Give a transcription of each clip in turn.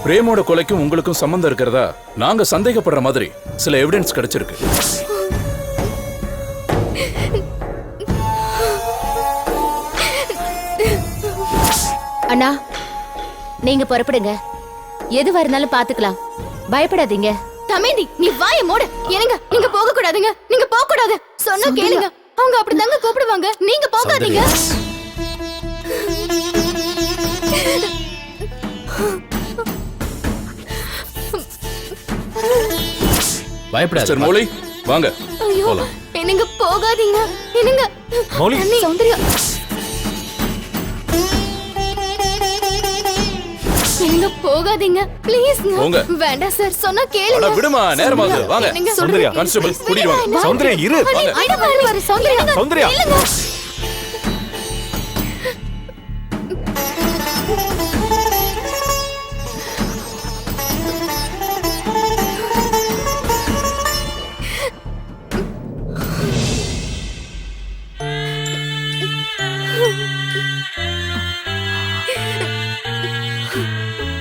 பிரேமோட கொலைக்கும் உங்களுக்கும் சம்பந்தம் இருக்கிறதா நாங்க சந்தேகப்படுற மாதிரி சில எவிடன்ஸ் கிடைச்சிருக்கு. அண்ணா, நீங்க புறப்படுங்க. எதுவா இருந்தாலும் பாத்துக்கலாம், பயப்படாதீங்க. தமேந்தி, நீ வாய மூடு. என்னங்க, நீங்க போக கூடாதுங்க. நீங்க போக கூடாது. சொன்னா கேளுங்க. அவங்க அப்படிதாங்க கூப்பிடுவாங்க. நீங்க போகாதீங்க. பயப்படாத. மிஸ்டர் மௌலி, வாங்க ஐயோ, போலாம். என்னங்க போகாதீங்க. என்னங்க மௌலி. சௌந்தர்யா, என்னங்க போகாதீங்க ப்ளீஸ். போங்க. வேண்டாம் சார், சொன்னா அட கேளுங்க. விடுமா, நேரமாகுது. வாங்க. என்னங்க சௌந்தர்யா, கான்ஸ்டபிள் கூட்டிட்டு வாங்க. சௌந்தர்யா இரு. வாங்க. சௌந்தர்யா, சௌந்தர்யா. இல்லங்க.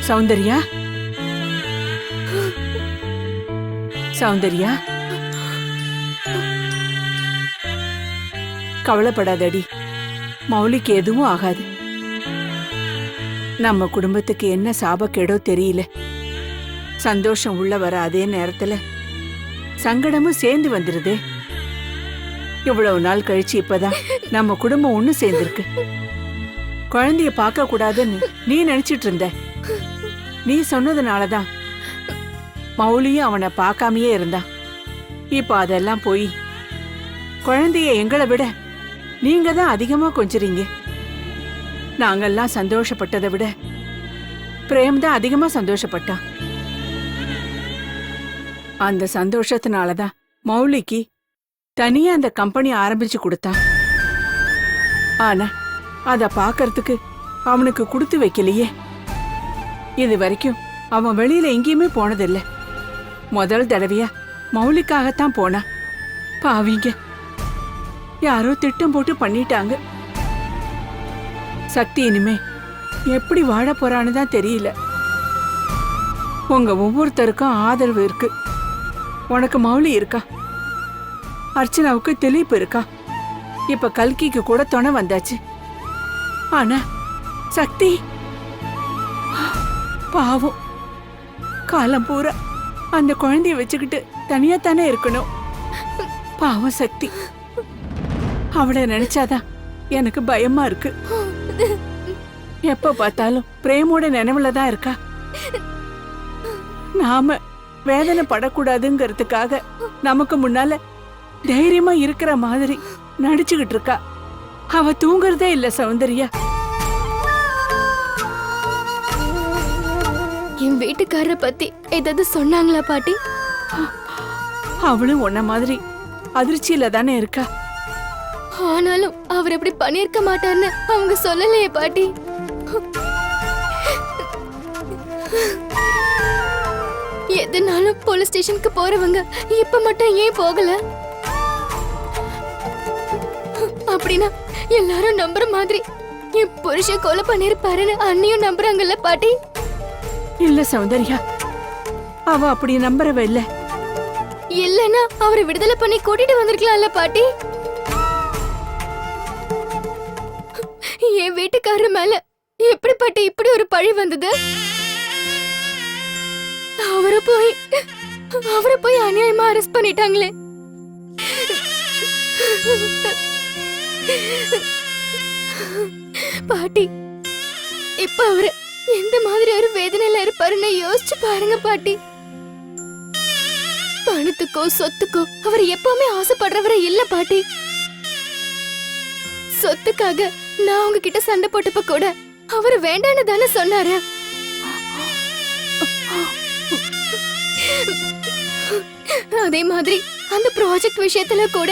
சௌந்தர்யா, சௌந்தர்யா, கவலைப்படாதடி. மௌலிக்கு எதுவும் ஆகாது. நம்ம குடும்பத்துக்கு என்ன சாபக்கேடோ தெரியல. சந்தோஷம் உள்ள வர அதே நேரத்துல சங்கடமும் சேர்ந்து வந்துருதே. இவ்வளவு நாள் கழிச்சு இப்பதான் நம்ம குடும்பம் ஒண்ணு சேர்ந்திருக்கு. குழந்தைய பார்க்க கூடாதுன்னு நீ நினைச்சிட்டு இருந்த. நீ சொன்னதுனாலதான் மௌலியும் அவனை பார்க்காமயே இருந்தான். இப்ப அதெல்லாம் போய் குழந்தைய எங்களை விட நீங்க தான் அதிகமா கொஞ்சறீங்க. நாங்கெல்லாம் சந்தோஷப்பட்டதை விட பிரேம் தான் அதிகமா சந்தோஷப்பட்டான். அந்த சந்தோஷத்தினாலதான் மௌலிக்கு தனியா அந்த கம்பெனி ஆரம்பிச்சு கொடுத்தான். ஆனா அத பாக்கறதுக்கு அவனுக்கு கொடுத்து வைக்கலையே. இது வரைக்கும் அவன் வெளியில எங்கேயுமே போனதில்ல. முதல் தடவையா மௌலிக்காகத்தான் போனா. பாவிங்க, யாரோ திட்டம் போட்டு பண்ணிட்டாங்க. சக்தி இனிமே எப்படி வாழ போறான்னு தான் தெரியல. உங்க ஒவ்வொருத்தருக்கும் ஆதரவு இருக்கு. உனக்கு மௌலி இருக்கா, அர்ச்சனாவுக்கு திலீப் இருக்கா, இப்ப கல்கிக்கு கூட துணை வந்தாச்சு. ஆனா சக்தி பாவம், காலம் பூரா அந்த குழந்தைய வச்சுக்கிட்டு தனியா தானே இருக்கணும். பாவம் சக்தி, அவளை நினைச்சாதான் எனக்கு பயமா இருக்கு. எப்ப பார்த்தாலும் பிரேமோட நினைவுல தான் இருக்கா. நாம வேதனை படக்கூடாதுங்கிறதுக்காக நமக்கு முன்னால தைரியமா இருக்கிற மாதிரி நடிச்சுக்கிட்டு இருக்கா. அவ தூங்குறதே இல்ல சௌந்தர்யா. என் வீட்டுக்காரரை பத்தி ஏதாவது சொன்னாங்களா பாட்டி? அவளும் உன்ன மாதிரி அதிர்ச்சியில தானே இருக்கா. ஆனாலும் அவர் எப்படி பண்ணிருக்க மாட்டார்னு அவங்க சொல்லலையே பாட்டி. எதனாலும் போலீஸ் ஸ்டேஷனுக்கு போறவங்க இப்ப மட்டும் ஏன் போகல? அப்படின்னா எல்லாரும் நம்புற மாதிரி என் புருஷன் கொலை பண்ணிருப்பாருன்னு அண்ணியும் நம்புறாங்கல்ல பாட்டி? இல்ல சௌந்தர்யா, அவ அப்படி நம்புறவ இல்ல. இல்லன்னா அவரை விடுதலை பண்ணி கூட்டிட்டு வந்திருக்கலாம்ல பாட்டி? என் வீட்டுக்காரர் மேல எப்படி பாட்டி இப்படி ஒரு பழி வந்தது? அவரை போய் அநியாயமா அரெஸ்ட் பண்ணிட்டாங்களே. பாட்டி, இப்ப அவரு எந்த மாதிரி ஒரு வேதனையில இருப்பாருன்னு யோசிச்சு பாருங்க பாட்டி. பணத்துக்கோ சொத்துக்கோ அவர் எப்பவுமே ஆசைப்படுறவரை இல்ல பாட்டி. சொத்துக்காக நான் உங்ககிட்ட சண்டை போட்டப்ப கூட அவரு வேண்டான்னு தானே சொன்னாரு. அதே மாதிரி அந்த ப்ராஜெக்ட் விஷயத்துல கூட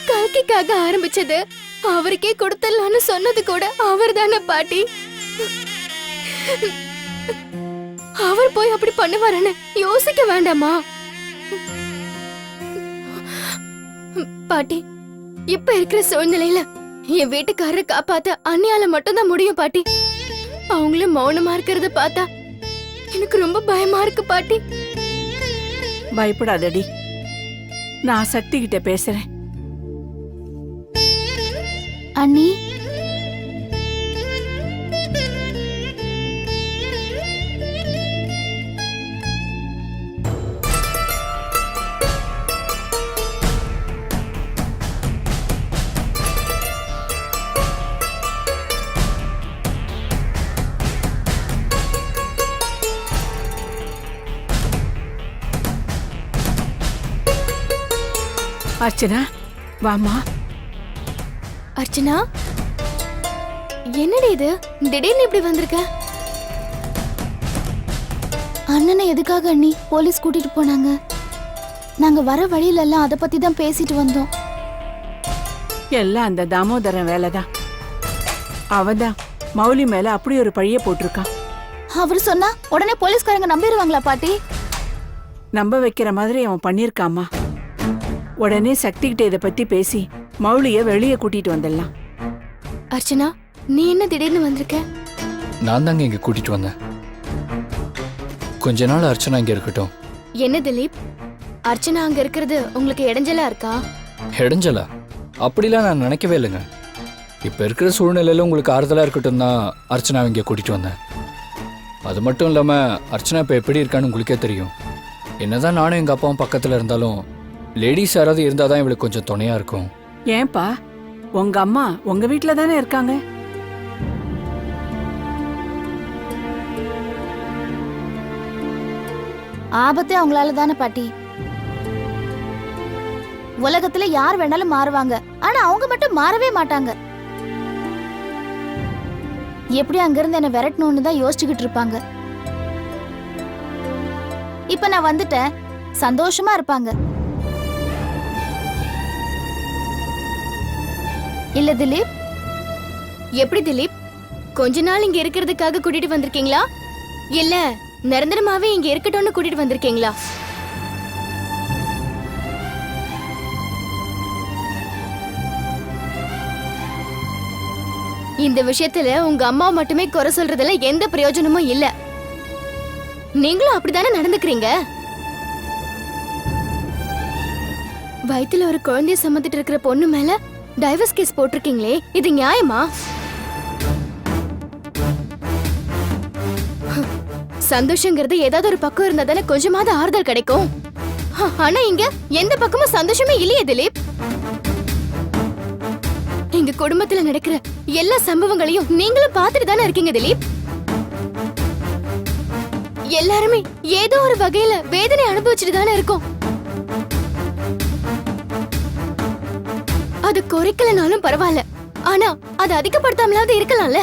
கல்கிக்காக ஆரம்பிச்சது அவருக்கே கொடுத்துடலான்னு சொன்னது கூட அவர் தானே பாட்டி. அவர் போய் அப்படி பண்ணுவாருன்னு யோசிக்க வேண்டாமா பாட்டி? இப்ப இருக்கிற சூழ்நிலையில என் வீட்டுக்காரரை காப்பாத்த அண்ணியால மட்டும்தான் முடியும் பாட்டி. அவங்களும் மௌனமா இருக்கிறத பார்த்தா எனக்கு ரொம்ப பயமா இருக்கு பாட்டி. பயப்படாதடி, நான் சக்தி கிட்ட பேசுறேன். அண்ணி, அர்ச்சனா, வாமா. அர்ச்சனா, என்னடி இது திடீர்னு இப்படி வந்திருக்க? அண்ணனை எதுக்காக அண்ணி போலீஸ் கூட்டிட்டு போனாங்க? நாங்க வர வழியில எல்லாம் அதை பத்தி தான் பேசிட்டு வந்தோம். எல்லாம் அந்த தாமோதரன் வேலைதான். அவன்தான் மௌலி மேல அப்படி ஒரு பழிய போட்டிருக்கான். அவர் சொன்னா உடனே போலீஸ்காரங்க நம்பிடுவாங்களா பாட்டி? நம்ப வைக்கிற மாதிரி அவன் பண்ணிருக்காமா. உடனே சக்தி கிட்ட இத பத்தி பேசி மௌலிய வெளியே கூட்டிட்டு வந்துடலாம். அர்ச்சனா, நீ என்ன திடீர்னு வந்திருக்க? நான் தாங்க இங்க கூட்டிட்டு வந்தேன். கொஞ்ச நாள் அர்ச்சனா இங்க இருக்கட்டும். என்ன திலீப், அர்ச்சனா அங்க இருக்கிறது உங்களுக்கு இடைஞ்சலா இருக்கா? இடைஞ்சலா? அப்படிலாம் நான் நினைக்கவே இல்லைங்க. இப்ப இருக்கிற சூழ்நிலையில உங்களுக்கு ஆறுதலா இருக்கட்டும் தான் அர்ச்சனா இங்க கூட்டிட்டு வந்தேன். அது மட்டும் இல்லாம அர்ச்சனா இப்ப எப்படி இருக்கான்னு உங்களுக்கே தெரியும். என்னதான் நானும் எங்க அப்பாவும் பக்கத்துல இருந்தாலும் லேடிஸ் யாராவது இருந்தாதான் இவளுக்கு கொஞ்சம் துணையா இருக்கும். ஏன்பா, உங்க அம்மா உங்க வீட்டுல தானே இருக்காங்க. ஆபத்தே அவங்களால தானே பாட்டி. உலகத்துல யார் வேணாலும் மாறுவாங்க, ஆனா அவங்க மட்டும் மாறவே மாட்டாங்க. எப்படி அங்கிருந்து என்ன விரட்டணும்னு தான் யோசிச்சுக்கிட்டு இருப்பாங்க. இப்ப நான் வந்துட்டேன், சந்தோஷமா இருப்பாங்க. இல்ல திலீப்? எப்படி திலீப், கொஞ்ச நாள் இங்க இருக்கிறதுக்காக கூட்டிட்டு வந்திருக்கீங்களா, இல்ல நிரந்தரமாவே இங்க இருக்கட்டும்னு கூட்டிட்டு வந்திருக்கீங்களா? இந்த விஷயத்துல உங்க அம்மா மட்டுமே குறை சொல்றதுல எந்த பிரயோஜனமும் இல்ல. நீங்களும் அப்படித்தானே நடந்துக்கிறீங்க. வயித்துல ஒரு குழந்தைய சுமந்துட்டு இருக்கிற பொண்ணு மேல டைவர்ஸ் கேஸ் போட்டிருக்கீங்களே, இது நியாயமா? சந்தோஷங்கிறது ஏதாவது ஒரு பக்கம் இருந்தா தானே கொஞ்சமாவது ஆறுதல் கிடைக்கும். ஆனா இங்க எந்த பக்கமும் சந்தோஷமே இல்லையே திலீப். எங்க குடும்பத்துல நடக்கிற எல்லா சம்பவங்களையும் நீங்களும் பார்த்துட்டு தானே இருக்கீங்க திலீப். எல்லாருமே ஏதோ ஒரு வகையில வேதனை அனுபவிச்சுட்டு தானே இருக்கோம். அது குறைக்கலனாலும் பரவாயில்ல, ஆனா அது அதிகப்படுத்தாமலாவது இருக்கலாம்ல.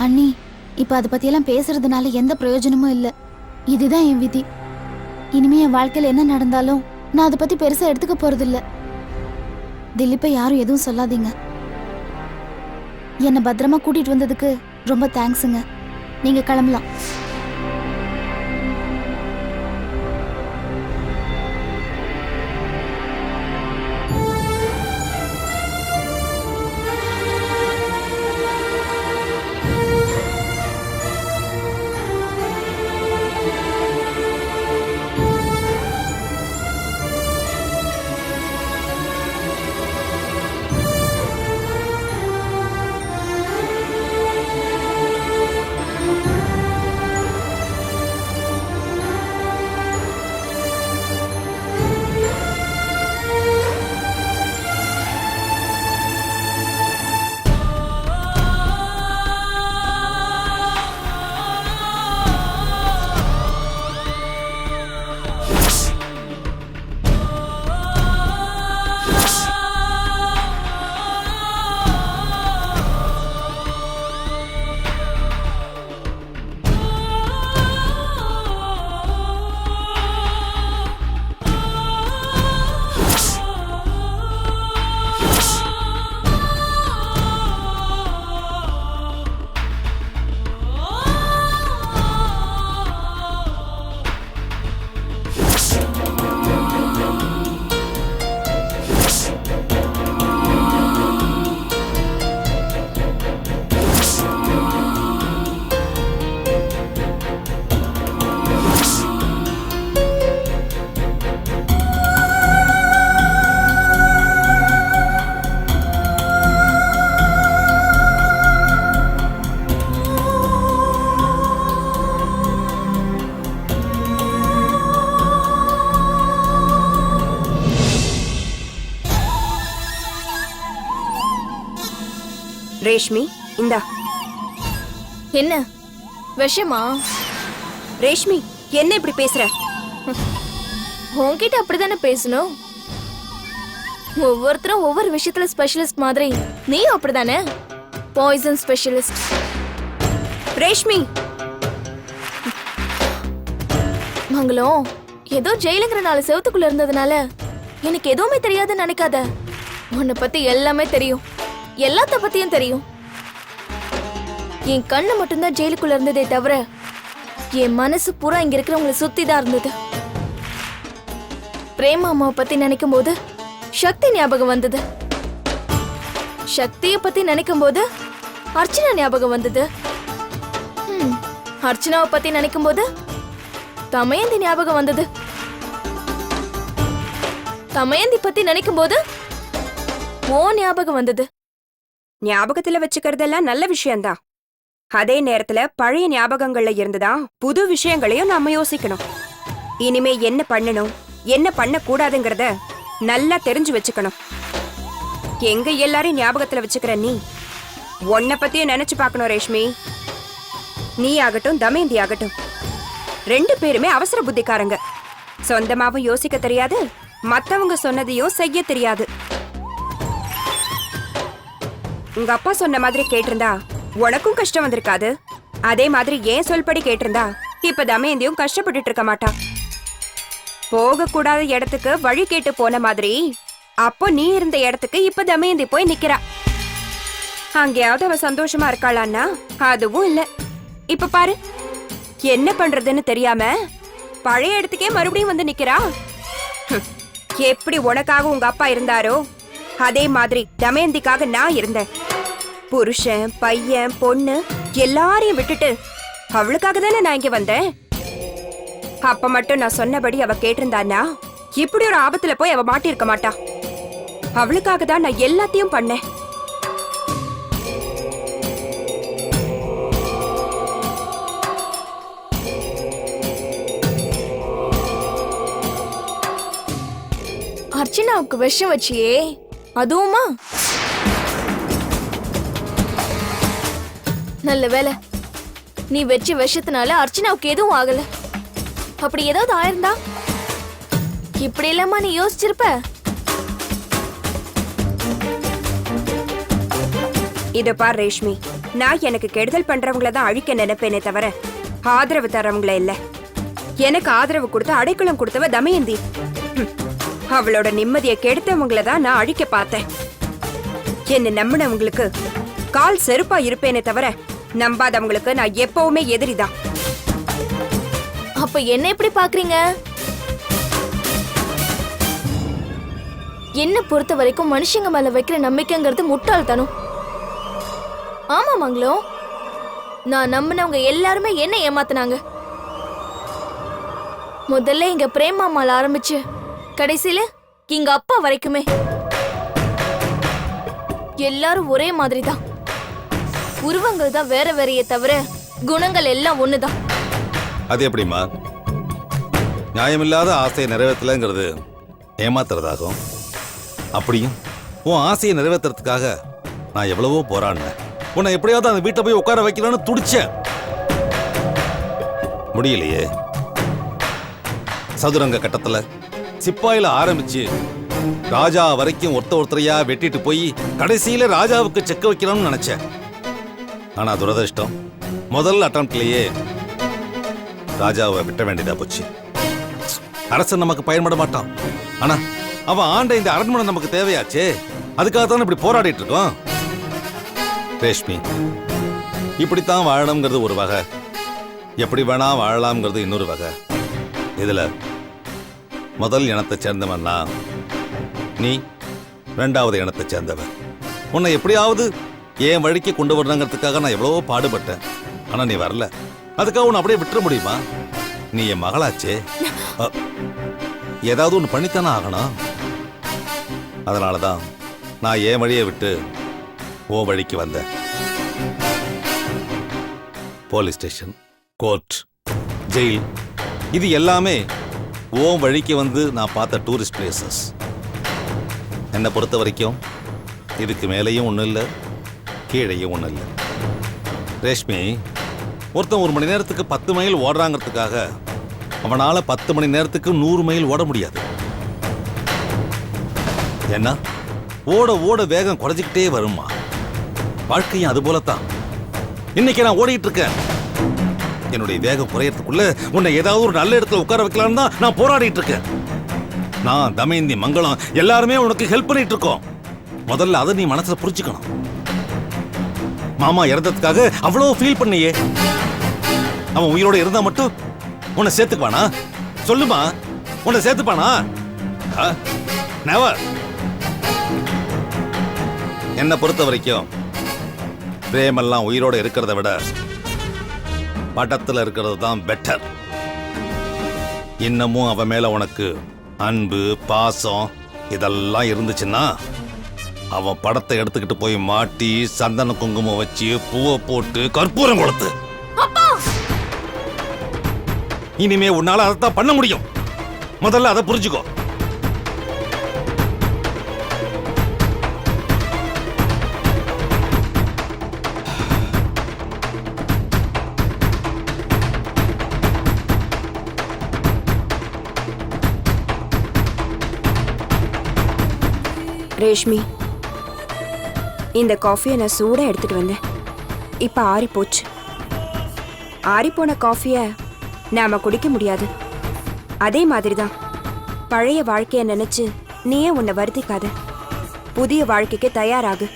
அண்ணி, இப்ப அத பத்தி எல்லாம் பேசுறதுனால எந்த பிரயோஜனமும் இல்ல. இதுதான் என் விதி. இனிமே என் வாழ்க்கையில என்ன நடந்தாலும் நான் அதை பத்தி பெருசா எடுத்துக்க போறது இல்ல. திலீப்பை யாரும் எதுவும் சொல்லாதீங்க. என்ன பத்திரமா கூட்டிட்டு வந்ததுக்கு ரொம்ப தேங்க்ஸுங்க. நீங்க கிளம்பலாம். ரேஷ்மி இந்தா. என்ன விஷமா? ரேஷ்மி என்ன இப்படி பேசுற? உன்கிட்ட அப்படிதானே பேசணும். ஒவ்வொருத்தரும் ஒவ்வொரு விஷயத்துல ஸ்பெஷலிஸ்ட் மாதிரி நீயும் அப்படிதானே பாய்சன் ஸ்பெஷலிஸ்ட். ரேஷ்மி மங்களம், ஏதோ ஜெயிலுங்கிற 4 செவத்துக்குள்ள இருந்ததுனால எனக்கு எதுவுமே தெரியாதுன்னு நினைக்காத. உன்னை பத்தி எல்லாமே தெரியும், எல்லாத்த பத்தியும் தெரியும். என் கண்ணு மட்டும்தான் ஜெயிலுக்குள்ள இருந்ததே தவிர என் மனசு பூரா இங்க இருக்கிறவங்களை சுத்தி தான் இருந்தது. பிரேமா அம்மாவை பத்தி நினைக்கும் போது சக்தி ஞாபகம் வந்தது. சக்தியை பத்தி நினைக்கும் போது அர்ச்சனா ஞாபகம் வந்தது. அர்ச்சனாவை பத்தி நினைக்கும் போது தமயந்தி ஞாபகம் வந்தது. தமயந்தி பத்தி நினைக்கும் போது ஓ ஞாபகம் வந்தது. ஞாபகத்துல வச்சுக்கிறதெல்லாம் நல்ல விஷயம்தான். அதே நேரத்துல பழைய ஞாபகங்கள்ல இருந்துதான் புது விஷயங்களையும் நாம யோசிக்கணும். இனிமே என்ன பண்ணணும் என்ன பண்ண கூடாதுங்கிறத நல்லா தெரிஞ்சு வச்சுக்கணும். எங்க எல்லாரையும் ஞாபகத்துல வச்சுக்கிற நீ உன்னை பத்தியும் நினைச்சு பார்க்கணும் ரேஷ்மி. நீ ஆகட்டும் தமயந்தி ஆகட்டும் 2 பேருமே அவசர புத்திக்காரங்க. சொந்தமாவும் யோசிக்க தெரியாது, மத்தவங்க சொன்னதையும் செய்ய தெரியாது. உங்க அப்பா சொன்ன மாதிரி கேட்டிருந்தா உனக்கும் கஷ்டம் வந்திருக்காது. அதே மாதிரி ஏன் சொல்படி கேட்டிருந்தா இப்ப தமயந்தியும் கஷ்டப்பட்டுட்டு இருக்க மாட்டா. போக கூடாத இடத்துக்கு வழி கேட்டு போன மாதிரி அப்போ நீ இருந்த இடத்துக்கு இப்ப தமயந்தி போய் நிக்கிறா. அங்கேயாவது அவ சந்தோஷமா இருக்காளான்னா அதுவும் இல்ல. இப்ப பாரு என்ன பண்றதுன்னு தெரியாம பழைய இடத்துக்கே மறுபடியும் வந்து நிக்கிறா. எப்படி உனக்காக உங்க அப்பா இருந்தாரோ அதே மாதிரி தமயந்திக்காக நான் இருந்தேன். புருஷன் பையன் பொண்ணு எல்லாரையும் விட்டுட்டு அவளுக்காக தானே நான் இங்க வந்தேன். அப்ப மட்டும் நான் சொன்னபடி அவ கேட்டிருந்தானா இப்படி ஒரு ஆபத்துல போய் அவ மாட்டிருக்க மாட்டா. அவளுக்காக தான் நான் எல்லாத்தையும் பண்ணேன். அர்ச்சனாவுக்கு விஷம் வச்சியே, அதுவுமா? நல்ல வேலை, நீ வச்ச விஷத்தினால அர்ச்சனாவுக்கு எதுவும் ஆகல. அப்படி ஏதாவது ஆயிருந்தா இப்படி இல்லாம நீ யோசிச்சிருப்ப. இத பார் ரேஷ்மி, நான் எனக்கு கெடுதல் பண்றவங்கள தான் அழிக்க நினைப்பேனே தவிர ஆதரவு தரவங்கள இல்ல. எனக்கு ஆதரவு கொடுத்து அடைக்கலம் கொடுத்தவ தமயந்தி. அவளோட நிம்மதியை கெடுத்தவங்கள தான் நான் அழிக்க பார்த்தேன். என்ன நம்பினவங்களுக்கு கால் செருப்பா இருப்பேனே தவிர நம்பாதவங்களுக்கு நான் எப்பவுமே எதிரிதான். அப்ப என்ன எப்படி பாக்குறீங்க? என்ன பொறுத்த வரைக்கும் மனுஷங்க மேல வைக்கிற நம்பிக்கைங்கிறது முட்டாள்தனம். ஆமா மங்களம், நான் நம்பினவங்க எல்லாருமே என்ன ஏமாத்தினாங்க. முதல்ல இங்க பிரேமாமால ஆரம்பிச்சு கடைசியில இங்க அப்பா வரைக்குமே எல்லாரும் ஒரே மாதிரி தான். உருவங்கள் தான் வேற வேறையே தவிர குணங்கள் எல்லாம் ஒண்ணுதான். அது எப்படிமா? நியாயமில்லாத ஆசையை நிறைவேற்றலைங்கிறது ஏமாத்துறதாகும். அப்படியும் உன் ஆசையை நிறைவேற்றுறதுக்காக நான் எவ்வளவோ போராடினேன். உன்னை எப்படியாவது அந்த வீட்டை போய் உட்கார வைக்கலான்னு துடிச்சேன். முடியலையே. சதுரங்க கட்டத்துல சிப்பாயில ஆரம்பிச்சு ராஜா வரைக்கும் ஒருத்தரையா வெட்டிட்டு போய் கடைசியில ராஜாவுக்கு செக்க வைக்கலாம்னு நினைச்சேன். ஆனா துரதிருஷ்டம், முதல் அட்டம்ப்ட்லயே ராஜாவை விட்ட வேண்டியதா போச்சு. அரசன் நமக்கு பயன்பட மாட்டான். ஆனா அவன் ஆண்ட இந்த அரண்மனை நமக்கு தேவையாச்சே. அதுக்காக தானே இப்படி போராடிட்டு இருக்கோம். ரேஷ்மி, இப்படித்தான் வாழணுங்கிறது ஒரு வகை, எப்படி வேணா வாழலாம்ங்கிறது இன்னொரு வகை. இதுல முதல் இனத்தை சேர்ந்தவன்னா நீ, 2வது இனத்தை சேர்ந்தவன். உன்னை எப்படியாவது என் வழிக்கு கொண்டு வரணுங்கிறதுக்காக நான் எவ்வளவோ பாடுபட்டேன். ஆனா நீ வரல. அதுக்காக உன்னை அப்படியே விட்டுற முடியுமா? நீ என் மகளாச்சே. ஏதாவது ஒன்று பண்ணித்தானே ஆகணும். அதனாலதான் நான் என் வழியை விட்டு ஓ வழிக்கு வந்தேன். போலீஸ் ஸ்டேஷன், கோர்ட், ஜெயில், இது எல்லாமே ஓ வழிக்கு வந்து நான் பார்த்த டூரிஸ்ட் பிளேசஸ். என்னை பொறுத்த வரைக்கும் இதுக்கு மேலேயும் ஒன்றும் இல்லை, கீழேயும் ஒன்றும் இல்லை. ரேஷ்மி, ஒருத்தன் 1 மணி நேரத்துக்கு 10 மைல் ஓடுறாங்கிறதுக்காக அவனால 10 மணி நேரத்துக்கு 100 மைல் ஓட முடியாது. ஏன்னா ஓட ஓட வேகம் குறைஞ்சிக்கிட்டே வருமா. வாழ்க்கையும் அது போலத்தான். இன்னைக்கு நான் ஓடிட்டு இருக்கேன். என்னுடைய வேகம் குறையறதுக்குள்ள உன்னை ஏதாவது ஒரு நல்ல இடத்துல உட்கார வைக்கலாம்னு தான் நான் போராடிட்டு இருக்கேன். நான், தமயந்தி, மங்களம் எல்லாருமே உனக்கு ஹெல்ப் பண்ணிட்டு இருக்கோம். முதல்ல அதை நீ மனசுல புரிஞ்சுக்கணும். மாமா இறந்ததுக்காக அவ்வளவு ஃபீல் பண்ணியே. அவன் உயிரோட இருந்தா மட்டும் உன்னை சேர்த்துக்குவானா? சொல்லுமா, உன்னை சேர்த்துப்பானா? நெவர். என்னை பொறுத்த வரைக்கும் பிரேமெல்லாம் உயிரோட இருக்கிறத விட படத்துல இருக்கிறது தான் பெட்டர். இன்னமும் அவன் மேல உனக்கு அன்பு, பாசம் இதெல்லாம் இருந்துச்சுன்னா அவன் படத்தை எடுத்துக்கிட்டு போய் மாட்டி சந்தன குங்குமம் வச்சு பூவை போட்டு கற்பூரம் கொளுத்து. இனிமே உன்னால அதைத்தான் பண்ண முடியும். முதல்ல அதை புரிஞ்சுக்கோ. ரேஷ்மி, இந்த காஃபியை நான் சூடா எடுத்துட்டு வந்தேன். இப்ப ஆறி போச்சு. ஆறி போன காஃபிய நாம குடிக்க முடியாது. அதே மாதிரிதான் பழைய வாழ்க்கைய நினைச்சு நீயே உன்னை வருத்திக்காத. புதிய வாழ்க்கைக்கு தயாராகு.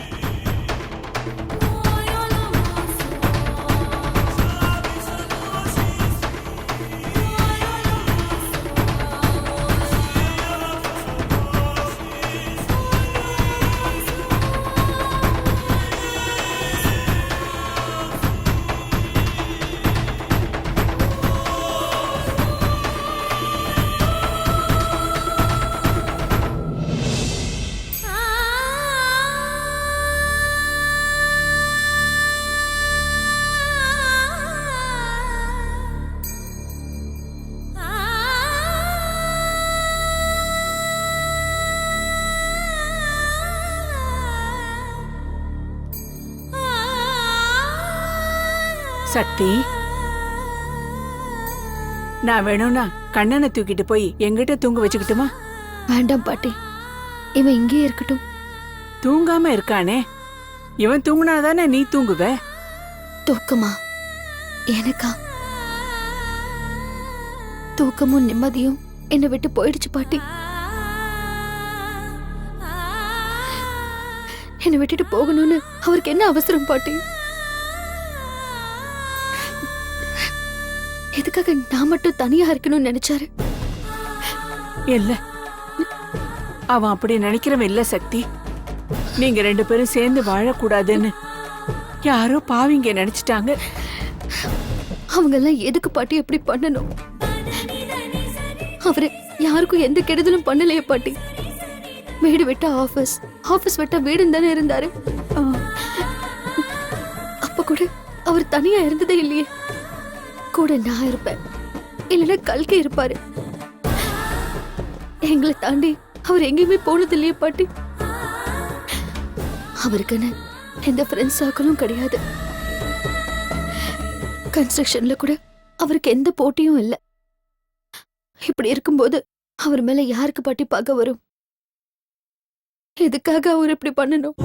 சக்தி, நான் வேணும்னா கண்ணனை தூக்கிட்டு போய் எங்கிட்ட தூங்க வச்சுக்கிட்டுமா? வேண்டாம் பாட்டி, இவன் இங்கேயே இருக்கட்டும். தூங்காம இருக்கானே, இவன் தூங்குனாதானே நீ தூங்குவ. தூக்கமா? எனக்கா? தூக்கமும் நிம்மதியும் என்னை விட்டு போயிடுச்சு பாட்டி. என்னை விட்டுட்டு போகணும்னு அவருக்கு என்ன அவசரம் பாட்டி? எதுக்காக நான் மட்டும் தனியா இருக்கணும்னு நினைச்சாரு? இல்ல, அவன் அப்படி நினைக்கிறவன் இல்ல சக்தி. நீங்க 2 பேரும் சேர்ந்து வாழக்கூடாதுன்னு யாரோ பாவிங்க நினைச்சிட்டாங்க. அவங்க எல்லாம் எதுக்கு பாட்டி எப்படி பண்ணணும்? அவரு யாருக்கும் எந்த கெடுதலும் பண்ணலையே பாட்டி. வீடு விட்டா ஆபீஸ், ஆபீஸ் விட்டா வீடுன்னு தானே இருந்தாரு. அப்ப கூட அவர் தனியா இருந்ததே இல்லையே. கூட நான் இருப்பேன், இல்லைன்னா கல்கி இருப்பாரு. எங்களை தாண்டி அவர் எங்கேயுமே போனது இல்லையே பாட்டி. அவருக்குன்னு எந்த ஃப்ரெண்ட்ஸ் சர்க்கிளும் கிடையாது. கன்ஸ்ட்ரக்ஷன்ல கூட அவருக்கு எந்த போட்டியும் இல்லை. இப்படி இருக்கும்போது அவர் மேல யாருக்கு பாட்டி பார்க்க வரும்? எதுக்காக அவர் இப்படி பண்ணணும்?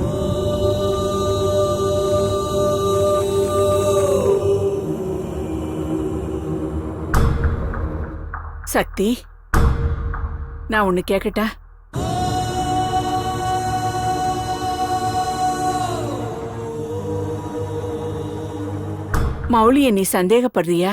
சக்தி, நான் ஒண்ணு கேக்கட்டா? மௌலிய நீ சந்தேகப்படுறியா?